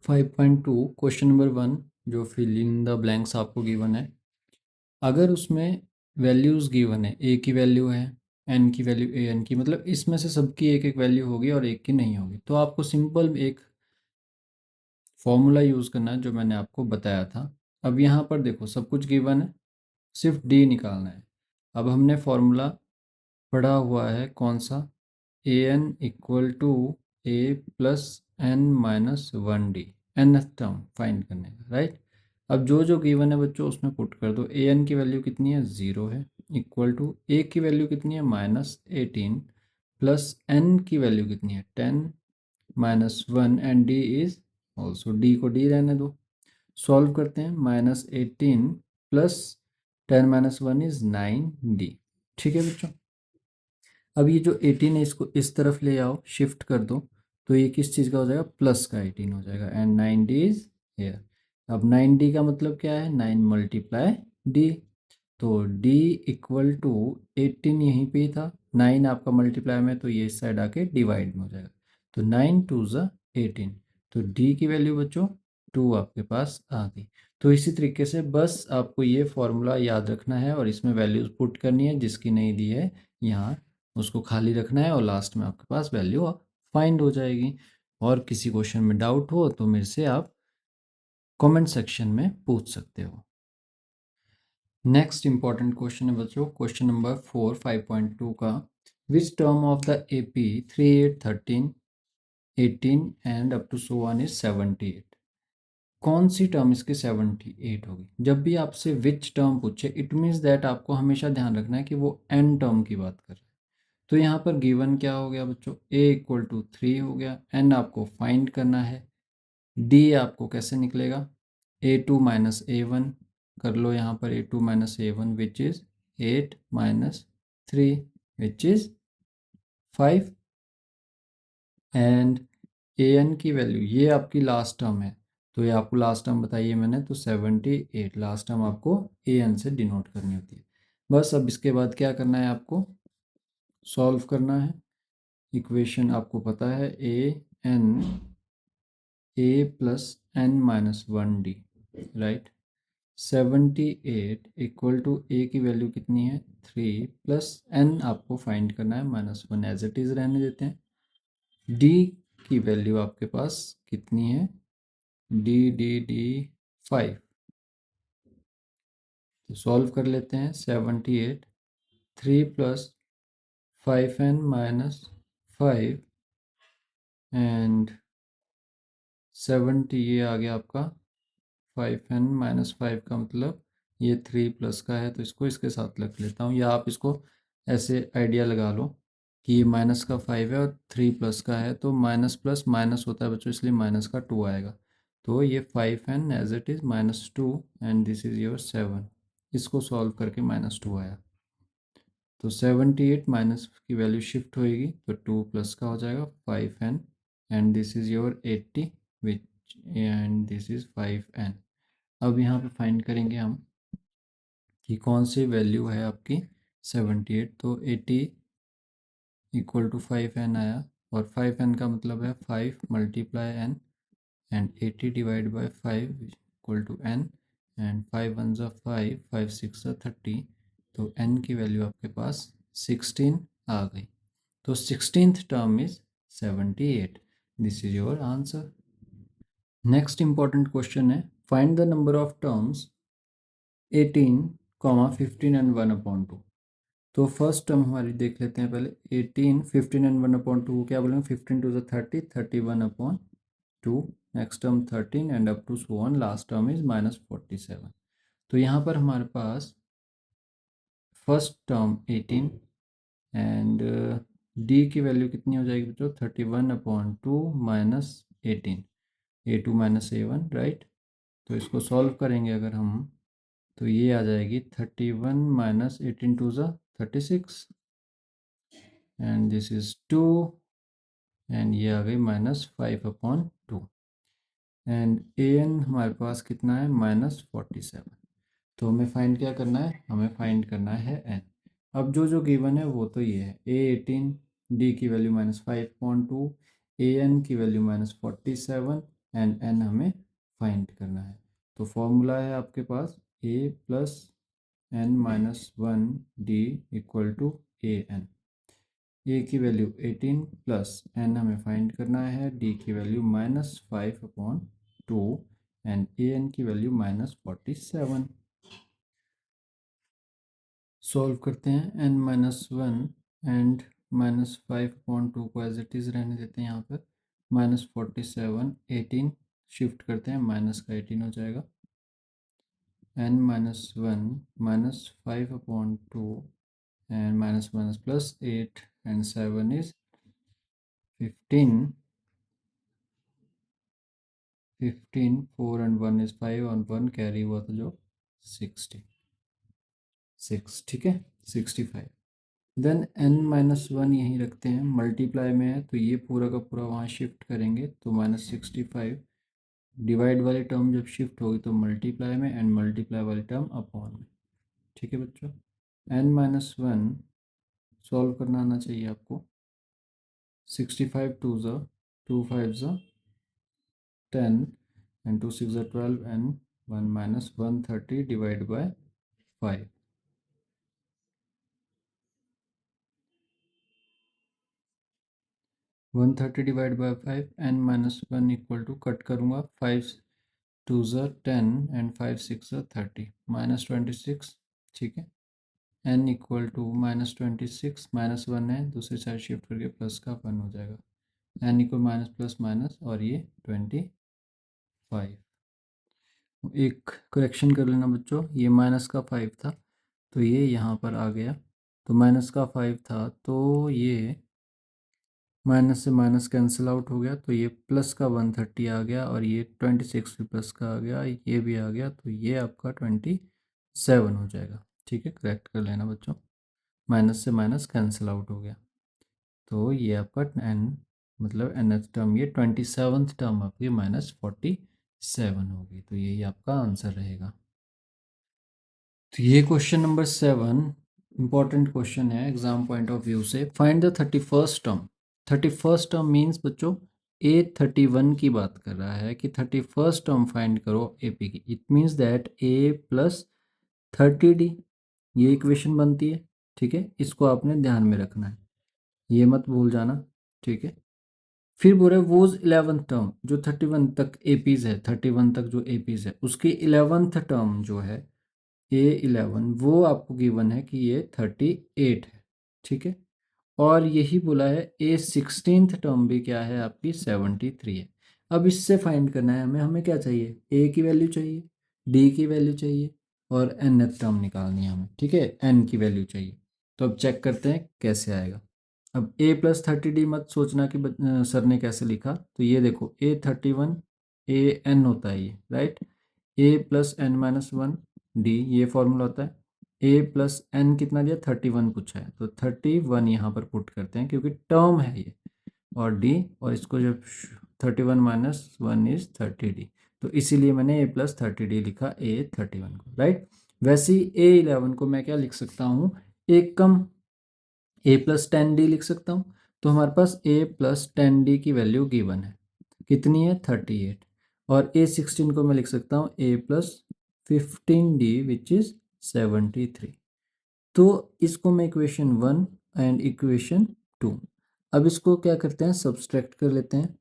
5.2 question number 1 जो fill in the blanks आपको given है। अगर उसमें वैल्यूज़ गिवन है, ए की वैल्यू है, एन की वैल्यू ए एन की, मतलब इसमें से सबकी एक एक वैल्यू होगी और एक की नहीं होगी, तो आपको सिंपल एक फॉर्मूला यूज़ करना है जो मैंने आपको बताया था। अब यहाँ पर देखो सब कुछ गिवन है, सिर्फ डी निकालना है। अब हमने फॉर्मूला पढ़ा हुआ है कौन सा, a n equal to a plus n minus one d, n term find करने का, राइट। अब जो जो गिवन है बच्चों उसमें पुट कर दो। ए एन की वैल्यू कितनी है, ज़ीरो है, इक्वल टू ए की वैल्यू कितनी है, -18, प्लस एन की वैल्यू कितनी है, 10 -1, and D is also, D को डी रहने दो। सॉल्व करते हैं, -18 प्लस 10 - 1 इज 9d। ठीक है बच्चों। अब ये जो 18 है इसको इस तरफ ले आओ, शिफ्ट कर दो, तो ये किस चीज़ का हो जाएगा, प्लस का 18 हो जाएगा, एंड 9d इज हेयर। अब 9d का मतलब क्या है, 9 मल्टीप्लाई d, तो d इक्वल टू 18 यहीं पे ही था, 9 आपका मल्टीप्लाई में, तो ये इस साइड आके डिवाइड में हो जाएगा, तो 9 2 ज़ा 18, तो d की वैल्यू बच्चों 2 आपके पास आ गई। तो इसी तरीके से बस आपको ये फॉर्मूला याद रखना है और इसमें वैल्यूज पुट करनी है, जिसकी नहीं दी है यहाँ उसको खाली रखना है, और लास्ट में आपके पास वैल्यू फाइंड हो जाएगी। और किसी क्वेश्चन में डाउट हो तो मेरे से आप कमेंट सेक्शन में पूछ सकते हो। नेक्स्ट इंपॉर्टेंट क्वेश्चन है बच्चों, क्वेश्चन नंबर 4 5.2 का, which term of the AP 3 8 13 18 and up to so one is 78, कौन सी टर्म इसकी 78 होगी। जब भी आपसे विच टर्म पूछे, इट मीन्स दैट आपको हमेशा ध्यान रखना है कि वो एन टर्म की बात कर रहे हैं। तो यहाँ पर गिवन क्या हो गया बच्चों, a इक्वल टू 3 हो गया, n आपको फाइंड करना है, d आपको कैसे निकलेगा, a2 माइनस a1 कर लो यहाँ पर, a2 minus a1 which is 8 minus 3 which is 5, and an की वैल्यू ये आपकी लास्ट टर्म है, तो ये आपको लास्ट टर्म बताइए मैंने, तो 78 लास्ट टर्म आपको an से डिनोट करनी होती है। बस अब इसके बाद क्या करना है, आपको सॉल्व करना है। इक्वेशन आपको पता है, a plus n minus one d, right. 78 equal to a की वैल्यू कितनी है, 3, प्लस एन आपको फाइंड करना है, -1 एज इट इज़ रहने देते हैं। डी की वैल्यू आपके पास कितनी है, डी डी डी 5, तो सॉल्व कर लेते हैं। 78 3 प्लस 5n माइनस 5 एंड 70, ये आ गया आपका 5n माइनस 5 का मतलब ये 3 प्लस का है, तो इसको इसके साथ रख लेता हूँ, या आप इसको ऐसे आइडिया लगा लो कि ये माइनस का 5 है और 3 प्लस का है, तो माइनस प्लस माइनस होता है बच्चों, इसलिए माइनस का 2 आएगा, तो ये 5n as it is -2 and this is your 7, इसको सॉल्व करके -2 आया, तो 78 माइनस की वैल्यू शिफ्ट होएगी, तो 2 प्लस का हो जाएगा 5n and this is your 80 which and this is 5n। अब यहाँ पे फाइंड करेंगे हम कि कौन सी वैल्यू है आपकी 78, तो 80 इक्वल टू 5n आया, और 5n का मतलब है 5 multiply n, and 80 divide by 5 equal to n, and 5 1 ज़ा 5, 5 6 ज़ा 30, तो n की वैल्यू आपके पास 16 आ गई, तो 16th term is 78, this is your answer. Next important question है, find the number of terms 18, 15 and 1/2। तो फर्स्ट टर्म हमारी देख लेते हैं पहले, 18 15 एंड 1/2 को क्या बोलेंगे, 15 2 ज़ा 30, 31/2, next term 13 and up to so on, last term is -47। तो यहाँ पर हमारे पास फर्स्ट टर्म 18 एंड डी की वैल्यू कितनी हो जाएगी बच्चों, 31/2 minus 18, a2 minus a1, right. तो इसको सॉल्व करेंगे अगर हम, तो ये आ जाएगी 31 माइनस 18 2 ज़ा 36, एंड दिस इज 2, एंड ये आ गई -5/2, एंड an हमारे पास कितना है, -47। तो हमें फाइंड क्या करना है, हमें फाइंड करना है n। अब जो जो गिवन है वो तो ये है, a18, d की वैल्यू -5/2, an की वैल्यू -47, एंड एन हमें फाइंड करना है। तो फॉर्मूला है आपके पास a plus n minus one d equal to a n. A की वैल्यू 18 प्लस एन हमें फाइंड करना है, डी की वैल्यू -5/2 एंड ए एन की वैल्यू -47। सॉल्व करते हैं। एन माइनस वन एंड -5/2 को एज इट इज़ रहने देते हैं यहाँ पर। -47, 18 शिफ्ट करते हैं, माइनस का 18 हो जाएगा। N minus one -5/2 and minus minus plus 8 and 7 is 15। 15, 4 and 1 is 5 और 1 कैरी हुआ तो जो 66, ठीक है, 65। देन n माइनस वन यहीं रखते हैं, मल्टीप्लाई में है तो ये पूरा का पूरा वहाँ शिफ्ट करेंगे तो -65। डिवाइड वाली टर्म जब शिफ्ट होगी तो मल्टीप्लाई में, एंड मल्टीप्लाई वाली टर्म अपॉन में, ठीक है बच्चों। n माइनस वन सॉल्व करना आना चाहिए आपको। 65 टू ज़ा 2 5 ज़ा 10 एंड 2 6 ज़ा 12 and 1 minus 130 divide by 5। 130 divide by 5, n minus one equal to, cut करूँगा, 5 2 ज़ा 10 एंड 5 6 ज़ा 30 -26, ठीक है। n equal to -26, minus one है, दूसरी साइड शिफ्ट करके प्लस का 1 हो जाएगा। n equal minus plus minus और ये 25। एक करेक्शन कर लेना बच्चों, ये माइनस का 5 था तो ये यहाँ पर आ गया, तो माइनस का 5 था तो ये माइनस से माइनस कैंसिल आउट हो गया, तो ये प्लस का 130 आ गया और ये 26 भी प्लस का आ गया, ये भी आ गया, तो ये आपका 27 हो जाएगा, ठीक है। करेक्ट कर लेना बच्चों, माइनस से माइनस कैंसिल आउट हो गया, तो ये आपका एन मतलब nth टर्म, ये 27th टर्म आपकी -47 होगी, तो यही आपका आंसर रहेगा। तो ये क्वेश्चन नंबर 7 इंपॉर्टेंट क्वेश्चन है एग्जाम पॉइंट ऑफ व्यू से। Find the 31st term. 31st term means बच्चों A31 की बात कर रहा है कि 31st टर्म फाइंड करो AP की। It means that A plus 30D, ये इक्वेशन बनती है, ठीक है। इसको आपने ध्यान में रखना है, ये मत भूल जाना, ठीक है। फिर बोल रहे वो 11th टर्म जो 31 तक एपीज है, 31 तक जो एपीज है उसकी 11th टर्म जो है A11, वो आपको गिवन है कि ये 38 है, ठीक है। और यही बोला है A16th टर्म भी क्या है आपकी 73 है। अब इससे फाइंड करना है हमें, क्या चाहिए, A की वैल्यू चाहिए, D की वैल्यू चाहिए और nth टर्म निकालनी है हमें, ठीक है, n की वैल्यू चाहिए। तो अब चेक करते हैं कैसे आएगा। अब A+30D मत सोचना कि सर ने कैसे लिखा, तो ये देखो A31 AN होता है ये, राइट। A+n-1 D ये फॉर्मूला होता है। A+n कितना दिया, 31 पूछा है, तो 31 यहाँ पर पुट करते हैं क्योंकि टर्म है ये, और D, और इसको जब 31 - 1 इज 30D, तो इसीलिए मैंने A+30D लिखा A31 को, राइट। वैसे ही A11 को मैं क्या लिख सकता हूँ, एक कम A+10D लिख सकता हूँ। तो हमारे पास A+10D की वैल्यू गिवन है, कितनी है, 38। और A16 को मैं लिख सकता हूँ A+15D विच इज़ 73। तो इसको मैं इक्वेशन 1 एंड इक्वेशन 2, अब इसको क्या करते हैं, सब्सट्रैक्ट कर लेते हैं।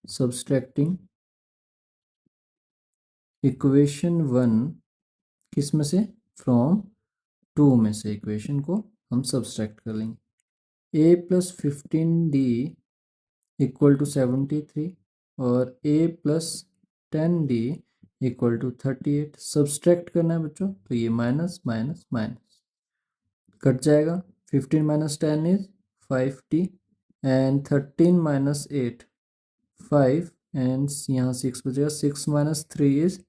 सब्सट्रैक्टिंग इक्वेशन 1 किस में से, फ्रॉम 2 में से इक्वेशन को हम सब्सट्रैक्ट कर लेंगे। A+15D इक्वल टू 73 और A+10D इक्वल टू 38। सब्सट्रैक्ट करना है बच्चों, तो ये माइनस माइनस माइनस कट जाएगा। 15 - 10 इज 5D एंड 13 - 8 5 एंड यहाँ 6 बचेगा, 6 - 3 इज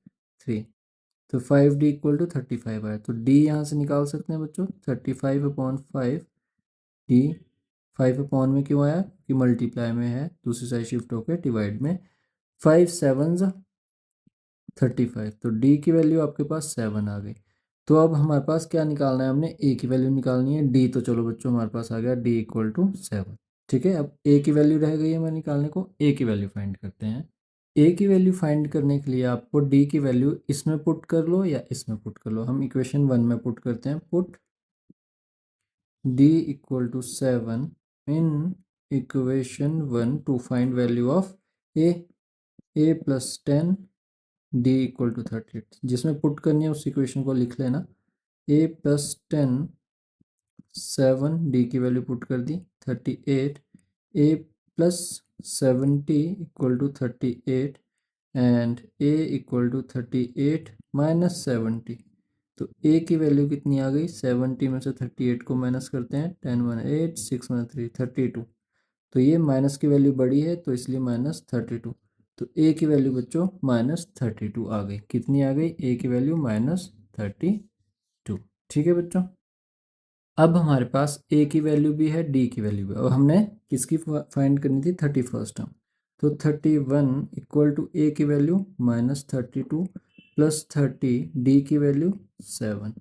3, तो 5D इक्वल टू 35 आया, तो D यहाँ से निकाल सकते हैं बच्चों, 35/5 D। 5 में क्यों आया, कि मल्टीप्लाई में है, दूसरी साइड शिफ्ट होकर डिवाइड में, 5 7 35, तो D की वैल्यू आपके पास 7 आ गई। तो अब हमारे पास क्या निकालना है, हमने A की वैल्यू निकालनी है। D तो चलो बच्चों हमारे पास आ गया, D इक्वल टू 7, ठीक है। अब A की वैल्यू रह गई है हमें निकालने को, A की वैल्यू फाइंड करते हैं। ए की वैल्यू फाइंड करने के लिए आपको डी की वैल्यू इसमें पुट कर लो या इसमें पुट कर लो। हम इक्वेशन 1 में पुट करते हैं। Put D equal to 7 in equation 1 to find value of A plus 10 D equal to 38। जिसमें पुट करनी है उस इक्वेशन को लिख लेना। ए प्लस 10 7 डी की वैल्यू पुट कर दी 38। A plus 70 equal to 38 and a equal to 38 minus 70। तो ए की वैल्यू कितनी आ गई? 70 में से 38 को माइनस करते हैं। 10 वन 8, 6 वन 3, 32। तो ये माइनस की वैल्यू बड़ी है तो इसलिए माइनस 32। तो ए की वैल्यू बच्चों माइनस 32 आ गई। कितनी आ गई? ए की वैल्यू माइनस 32। ठीक है बच्चों। अब हमारे पास ए की वैल्यू भी है, डी की वैल्यू भी। अब हमने किसकी फाइंड करनी थी? 31st term. तो 31 इक्वल टू ए की वैल्यू माइनस 32 प्लस 30 डी की वैल्यू 7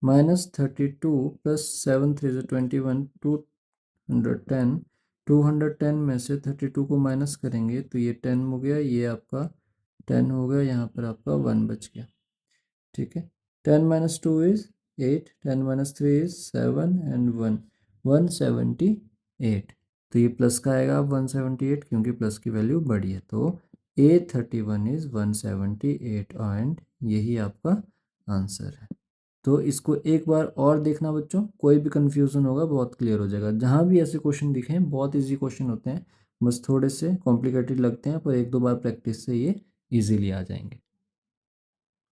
माइनस 32 प्लस 7 3 21 210। 210 में से 32 को माइनस करेंगे तो ये 10 हो गया, ये आपका 10 हो गया, यहाँ पर आपका 1 बच गया। ठीक है। 10 minus 2 is 8, 10 minus 3 is 7 and 1 178। तो ये प्लस का आएगा 178 क्योंकि प्लस की वैल्यू बड़ी है। तो A31 इज 178 एंड यही आपका आंसर है। तो इसको एक बार और देखना बच्चों, कोई भी कंफ्यूजन होगा बहुत क्लियर हो जाएगा। जहाँ भी ऐसे क्वेश्चन दिखें बहुत इजी क्वेश्चन होते हैं, बस थोड़े से कॉम्प्लिकेटेड लगते हैं पर एक दो बार प्रैक्टिस से ये इजीली आ जाएंगे।